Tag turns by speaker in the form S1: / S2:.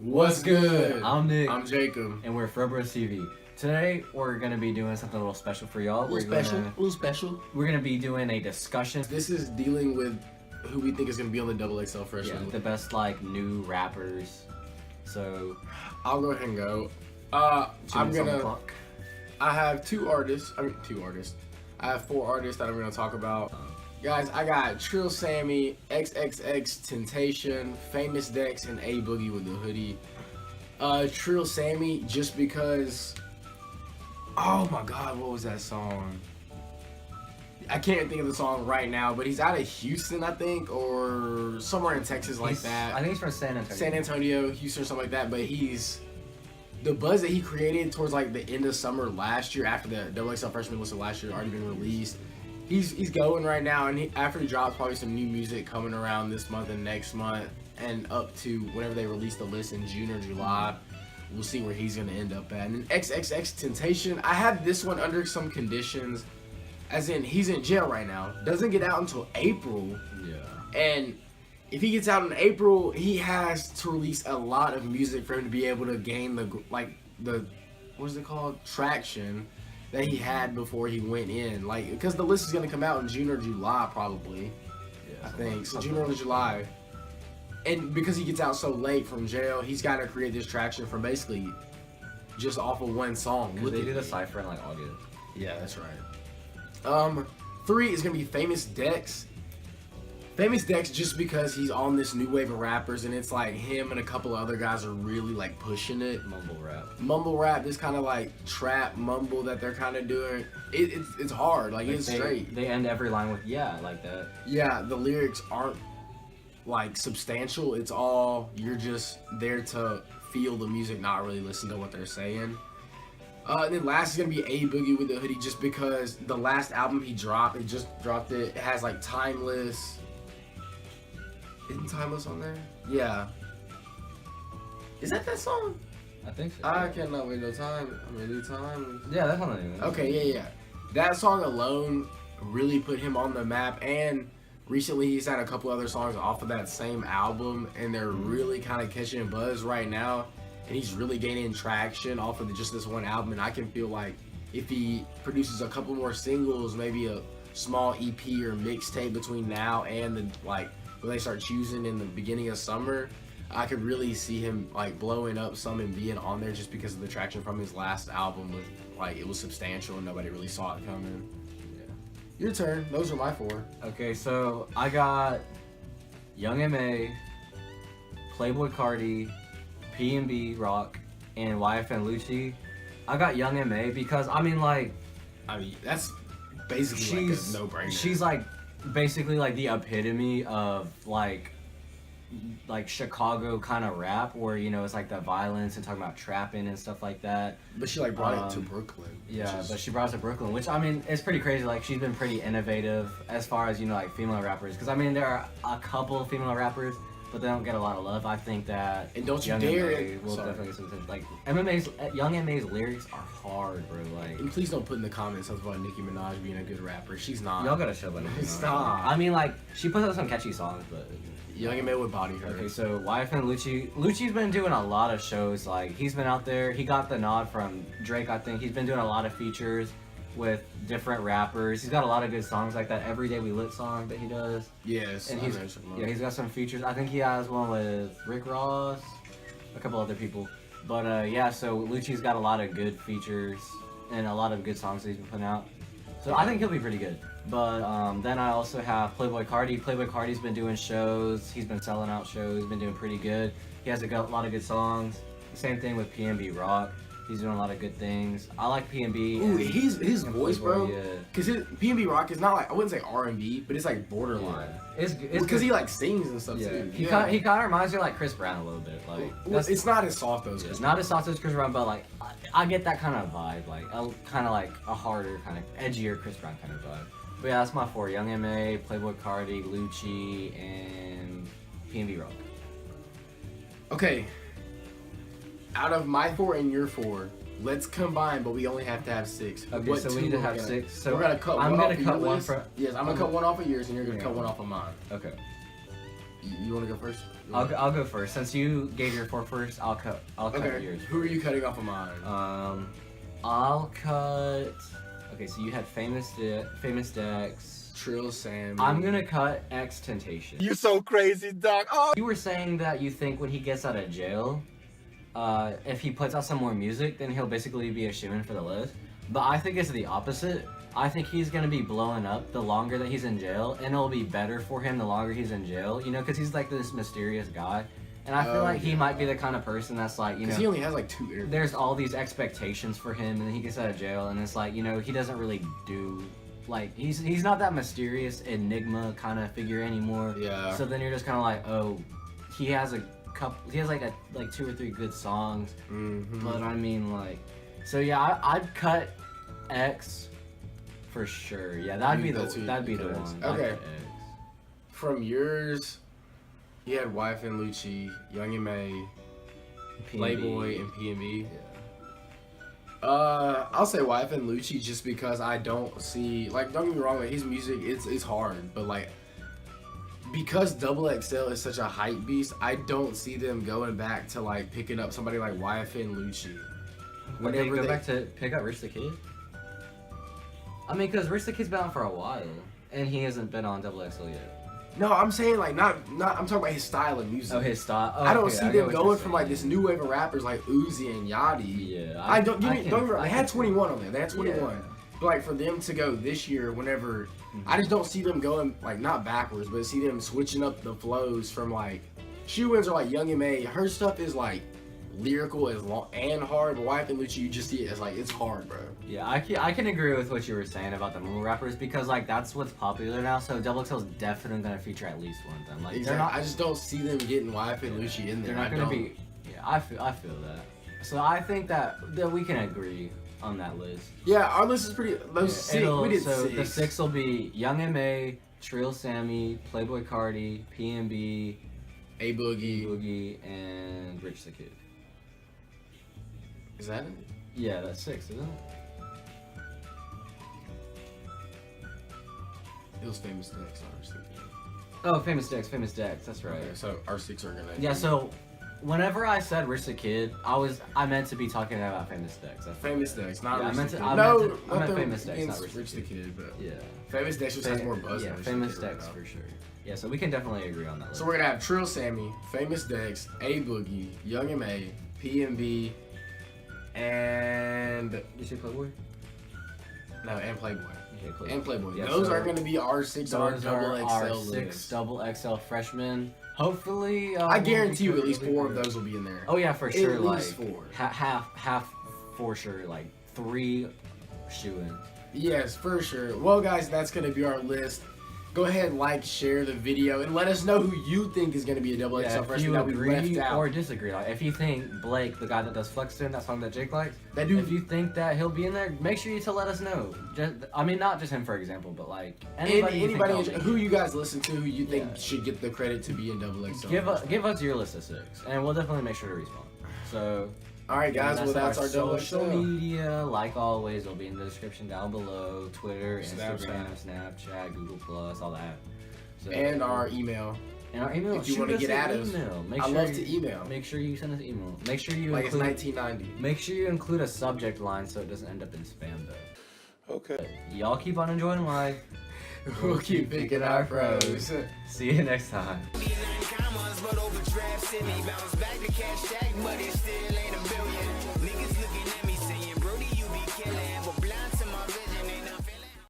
S1: What's good?
S2: I'm Nick.
S1: I'm Jacob.
S2: And we're Frebro TV. Today, we're going to be doing something a little special for y'all.
S1: A little special.
S2: We're going to be doing a discussion.
S1: This is dealing with who we think is going to be on the XXL freshman.
S2: Yeah, the best, new rappers. So,
S1: I'll go ahead and go. I have two artists. I have four artists that I'm going to talk about. Guys, I got Trill Sammy, Xxxtentacion, Famous Dex, and A Boogie with the hoodie. Trill Sammy, just because. Oh my God, what was that song? I can't think of the song right now, but he's out of Houston, I think, or somewhere in Texas like that.
S2: I think he's from San Antonio.
S1: San Antonio, Houston, something like that. But the buzz that he created towards like the end of summer last year, after the XXL freshman list of last year already been released. He's going right now, and after he drops probably some new music coming around this month and next month, and up to whenever they release the list in June or July, we'll see where he's gonna end up at. And then Xxxtentacion, I have this one under some conditions, as in he's in jail right now, doesn't get out until April.
S2: Yeah.
S1: And if he gets out in April, he has to release a lot of music for him to be able to gain the what's it called, traction that he had before he went in, because the list is gonna come out in June or July probably.
S2: Yeah,
S1: I think so, June or July. And because he gets out so late from jail, he's got to create this traction from basically just off of one song.
S2: They do the cypher in August.
S1: Yeah, that's right. 3 is gonna be Famous Dex. Famous Dex, just because he's on this new wave of rappers, and it's like him and a couple of other guys are really pushing it. Mumble rap, this kind of trap mumble that they're kind of doing. It's hard, it's straight.
S2: They end every line with "yeah" like that.
S1: Yeah, the lyrics aren't substantial. It's all, you're just there to feel the music, not really listen to what they're saying. And then last is gonna be A Boogie with the hoodie, just because the last album he dropped, it has Timeless. Isn't Timeless on there? Yeah. Is that song?
S2: I think so.
S1: I cannot wait no time. I'm gonna do time.
S2: Yeah, that's on the
S1: Okay, yeah. That song alone really put him on the map, and recently he's had a couple other songs off of that same album, and they're really kind of catching buzz right now, and he's really gaining traction off of just this one album. And I can feel like if he produces a couple more singles, maybe a small EP or mixtape between now and when they start choosing in the beginning of summer, I could really see him blowing up some and being on there, just because of the traction from his last album it was substantial and nobody really saw it coming. Your turn. Those are my 4.
S2: Okay, so I got Young M.A., Playboy Cardi, P&B Rock, and YFN Lucci. I got Young M.A. because
S1: that's basically a no-brainer.
S2: She's basically the epitome of Chicago kind of rap, where it's the violence and talking about trapping and stuff like that.
S1: But she brought it to Brooklyn.
S2: Yeah, but she brought it to Brooklyn, which it's pretty crazy. She's been pretty innovative as far as female rappers, because there are a couple of female rappers, but they don't get a lot of love. I think that
S1: and don't you
S2: Young
S1: dare
S2: M.A. will definitely get some attention. Young M.A.'s lyrics are hard, bro.
S1: And please don't put in the comments something about Nicki Minaj being a good rapper. She's not.
S2: Y'all gotta show about Nicki Minaj.
S1: Stop.
S2: She puts out some catchy songs, but
S1: Young M.A. would body her.
S2: Okay, so YFN Lucci. Lucci's been doing a lot of shows. He's been out there. He got the nod from Drake, I think. He's been doing a lot of features with different rappers. He's got a lot of good songs, like that Everyday We Lit song that he does.
S1: Yes.
S2: And he's got some features. I think he has one with Rick Ross, a couple other people. But so Lucci's got a lot of good features and a lot of good songs that he's been putting out. So I think he'll be pretty good. But then I also have Playboy Cardi. Playboy Cardi's been doing shows. He's been selling out shows. He's been doing pretty good. He has a lot of good songs. Same thing with P&B Rock. He's doing a lot of good things. I like P&B.
S1: Ooh, his voice, bro.
S2: Yeah.
S1: Because P&B Rock is not I wouldn't say R&B, but it's borderline.
S2: Yeah. It's
S1: because he sings and stuff too.
S2: He kind of reminds me of Chris Brown a little bit.
S1: It's not as soft though.
S2: It's not as soft as Chris Brown, but I get that kind of vibe, a harder, kind of edgier Chris Brown kind of vibe. But yeah, that's my 4: Young M.A., Playboy Cardi, Lucci, and P&B Rock.
S1: Okay. Out of my 4 and your 4, let's combine, but we only have to have 6.
S2: Okay, so we need to have 6. So
S1: we're gonna cut
S2: I'm
S1: one
S2: gonna
S1: off
S2: cut
S1: of
S2: one
S1: yours.
S2: for.
S1: Yes, I'm gonna cut one off of yours, and you're gonna cut one off of mine.
S2: Okay.
S1: You want to go first?
S2: I'll go first. Since you gave your 4 first, I'll cut yours.
S1: Who are you cutting off of mine?
S2: I'll cut. Okay, so you had Famous Dex.
S1: Trill Sam.
S2: I'm gonna cut Xxxtentacion.
S3: You so crazy, dog. Oh.
S2: You were saying that you think when he gets out of jail, if he puts out some more music, then he'll basically be a shoo-in for the list. But I think it's the opposite. I think he's gonna be blowing up the longer that he's in jail, and it'll be better for him the longer he's in jail. You know, because he's like this mysterious guy, and I feel like he might be the kind of person that's like, you know,
S1: he only has like 2 interviews.
S2: There's all these expectations for him, and then he gets out of jail, and it's like, you know, he doesn't really do. Like, he's not that mysterious enigma kind of figure anymore.
S1: Yeah.
S2: So then you're just kind of like, oh, he has like 2 or 3 good songs.
S1: Mm-hmm.
S2: But I mean, like, so yeah, I'd cut X for sure. Yeah, that'd be the one.
S1: Okay. From yours, you had Wife and Lucci, Young and May, Playboy, and PNB.
S2: Yeah.
S1: I'll say Wife and Lucci just because I don't see, like, don't get me wrong, like, his music, it's hard, but like, because XXL is such a hype beast, I don't see them going back to like picking up somebody like Wife and Lucci.
S2: Would they go back to pick up Rich the Kid? I mean, because Rich the Kid's been out for a while, and he hasn't been on XXL yet.
S1: No, I'm saying like not. I'm talking about his style of music.
S2: Oh, his style. Oh,
S1: I don't
S2: okay,
S1: see them going from like this new wave of rappers like Uzi and Yachty.
S2: Yeah,
S1: I don't. Don't get me wrong. They had 21 on there. They had 21.
S2: Yeah.
S1: But like for them to go this year, whenever I just don't see them going like not backwards, but see them switching up the flows from like Shoe-ins are like Young and May. Her stuff is like lyrical as long and hard. But Wife and Lucci, you just see it as like it's hard, bro.
S2: Yeah, I can agree with what you were saying about the mobile rappers because like that's what's popular now. So XXL's definitely gonna feature at least one of them. Like
S1: exactly.
S2: they're not.
S1: I just don't see them getting Wife and Lucci in there.
S2: They're not gonna be. Yeah, I feel that. So I think that we can agree on that list.
S1: Yeah, our list is pretty. Those six. We did
S2: so
S1: 6.
S2: The 6 will be Young M.A., Trill Sammy, Playboy Cardi, PNB,
S1: A Boogie,
S2: and Rich the Kid.
S1: Is that it?
S2: Yeah, that's 6, isn't it?
S1: It was Famous Dex, obviously.
S2: Oh, Famous Dex, that's right.
S1: Okay, so our 6 are gonna.
S2: Yeah, so whenever I said Rich the Kid, I meant to be talking about Famous Dex.
S1: Famous Dex, not Rich the Kid.
S2: I meant Famous Dex, not
S1: Rich the Kid, but
S2: yeah.
S1: Famous Dex just has more buzz.
S2: Yeah, Famous Dex for sure. Yeah, so we can definitely agree on that list.
S1: So we're gonna have Trill Sammy, Famous Dex, A Boogie, Young M.A., PNB, and
S2: did you say Playboy?
S1: No, and Playboy.
S2: Okay, Playboy.
S1: And Playboy.
S2: Yeah,
S1: those are gonna be our 6
S2: our
S1: XXL
S2: 6 XXL freshmen. Hopefully,
S1: I guarantee you at least 4 of those will be in there.
S2: Oh yeah, for sure.
S1: At least
S2: like
S1: 4.
S2: Half for sure. Like 3 shoe-in.
S1: Yes, for sure. Well, guys, that's gonna be our list. Go ahead and like, share the video, and let us know who you think is gonna be a XXL freshman that we left out.
S2: Or disagree. Like, if you think Blake, the guy that does Flexton, that song that Jake likes,
S1: that dude,
S2: if you think that he'll be in there, make sure you let us know. I mean, not just him, for example, but like anybody
S1: who you guys listen to, who you think should get the credit to be in XXL.
S2: Give us your list of 6, and we'll definitely make sure to respond. So.
S1: Alright guys, well that's our
S2: social media. Like always, it'll be in the description down below. Twitter, Instagram, Snapchat, Google Plus, all that. So,
S1: and our email. If you want to get at us. I love to email.
S2: Make sure you send us email. Make sure you
S1: like
S2: include,
S1: it's 1990.
S2: Make sure you include a subject line so it doesn't end up in spam though.
S3: Okay.
S2: Y'all keep on enjoying life.
S1: We'll keep picking our pros.
S2: See you next time.
S4: But overdraft send me bounce back to cash shack, but it still ain't